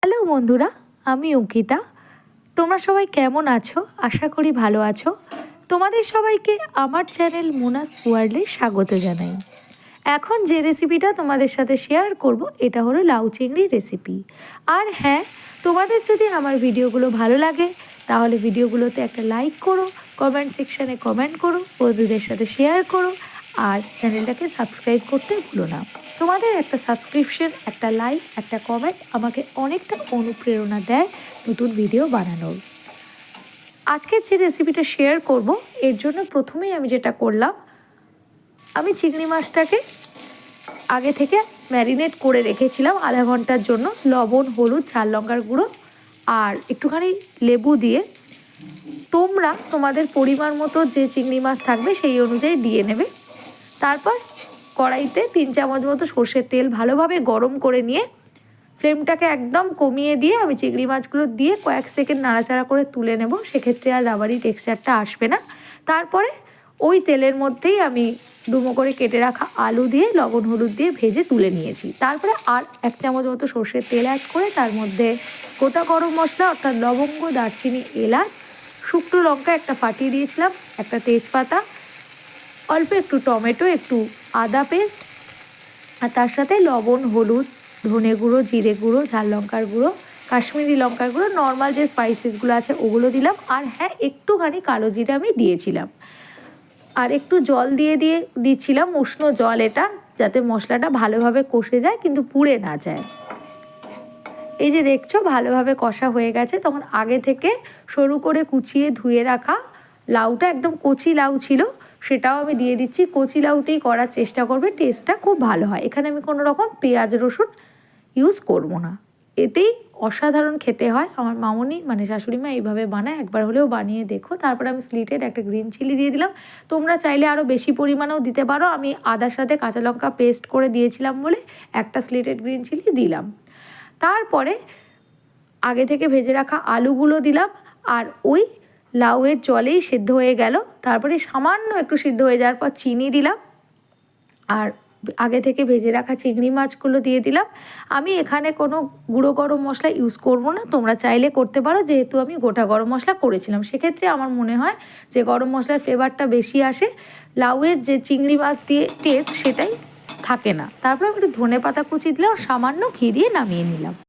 Hello বন্ধুরা, আমি অঙ্কিতা। তোমরা সবাই কেমন আছো? আশা করি ভালো আছো। তোমাদের সবাইকে আমার চ্যানেল মোনাস ওয়ার্ল্ডে স্বাগত জানাই। এখন যে রেসিপিটা তোমাদের সাথে শেয়ার করব, এটা হলো লাউ চিংড়ি রেসিপি। আর হ্যাঁ, তোমাদের যদি আমার ভিডিওগুলো ভালো লাগে তাহলে ভিডিওগুলোতে একটা লাইক করো, কমেন্ট সেকশানে কমেন্ট করো, বন্ধুদের সাথে শেয়ার করো, আর চ্যানেলটাকে সাবস্ক্রাইব করতে ভুলো না। তোমাদের একটা সাবস্ক্রিপশন, একটা লাইক, একটা কমেন্ট আমাকে অনেকটা অনুপ্রেরণা দেয় নতুন ভিডিও বানানোর। আজকে যে রেসিপিটা শেয়ার করব, এর জন্য প্রথমেই আমি যেটা করলাম, আমি চিংড়ি মাছটাকে আগে থেকে ম্যারিনেট করে রেখেছিলাম আধা ঘন্টার জন্য, লবণ, হলুদ, ঝাল লঙ্কার গুঁড়ো আর একটুখানি লেবু দিয়ে। তোমরা তোমাদের পরিমাণ মতো যে চিংড়ি মাছ থাকবে সেই অনুযায়ী দিয়ে নেবে। তারপর কড়াইতে 3 চামচ মতো সর্ষের তেল ভালোভাবে গরম করে নিয়ে ফ্লেমটাকে একদম কমিয়ে দিয়ে আমি চিংড়ি মাছগুলো দিয়ে কয়েক সেকেন্ড নাড়াচাড়া করে তুলে নেব। সেক্ষেত্রে আর রাবারি টেক্সচারটা আসবে না। তারপরে ওই তেলের মধ্যেই আমি ডুমো করে কেটে রাখা আলু দিয়ে লবণ হলুদ দিয়ে ভেজে তুলে নিয়েছি। তারপরে আর 1 চামচ মতো সর্ষের তেল অ্যাড করে তার মধ্যে গোটা গরম মশলা অর্থাৎ লবঙ্গ, দারচিনি, এলাচ, শুকনো লঙ্কা একটা ফাটিয়ে দিয়েছিলাম, একটা তেজপাতা, অল্প একটু টমেটো, একটু আদা পেস্ট, আর তার সাথে লবণ, হলুদ, ধনে গুঁড়ো, জিরে গুঁড়ো, ঝাল লঙ্কার গুঁড়ো, কাশ্মীরি লঙ্কার গুঁড়ো, নর্মাল যে স্পাইসেসগুলো আছে ওগুলো দিলাম। আর হ্যাঁ, একটুখানি কালো জিরে আমি দিয়েছিলাম। আর একটু জল দিচ্ছিলাম, উষ্ণ জল, এটা যাতে মশলাটা ভালোভাবে কষে যায় কিন্তু পুড়ে না যায়। এই যে দেখছো ভালোভাবে কষা হয়ে গেছে। তখন আগে থেকে সরু করে কুচিয়ে ধুয়ে রাখা লাউটা, একদম কচি লাউ ছিল, সেটাও আমি দিয়ে দিচ্ছি। কচি লাউতেই করার চেষ্টা করবে, টেস্টটা খুব ভালো হয়। এখানে আমি কোনো রকম পেঁয়াজ রসুন ইউজ করব না, এতেই অসাধারণ খেতে হয়। আমার মামনি মানে শাশুড়ি মা এইভাবে বানায়, একবার হলেও বানিয়ে দেখো। তারপরে আমি স্লিটেড একটা গ্রিন চিলি দিয়ে দিলাম। তোমরা চাইলে আরও বেশি পরিমাণেও দিতে পারো। আমি আদার সাথে কাঁচা লঙ্কা পেস্ট করে দিয়েছিলাম বলে একটা স্লিটেড গ্রিন চিলি দিলাম। তারপরে আগে থেকে ভেজে রাখা আলুগুলো দিলাম, আর ওই লাউয়ের জলেই সেদ্ধ হয়ে গেল। তারপরে সামান্য একটু সিদ্ধ হয়ে যাওয়ার পর চিনি দিলাম, আর আগে থেকে ভেজে রাখা চিংড়ি মাছগুলো দিয়ে দিলাম। আমি এখানে কোনো গুঁড়ো গরম মশলা ইউজ করব না, তোমরা চাইলে করতে পারো, যেহেতু আমি গোটা গরম মশলা করেছিলাম। সেক্ষেত্রে আমার মনে হয় যে গরম মশলার ফ্লেভারটা বেশি আসে, লাউয়ের যে চিংড়ি মাছ দিয়ে টেস্ট সেটাই থাকে না। তারপর আমি একটু ধনে পাতা কুচি দিলাম, সামান্য ঘি দিয়ে নামিয়ে নিলাম।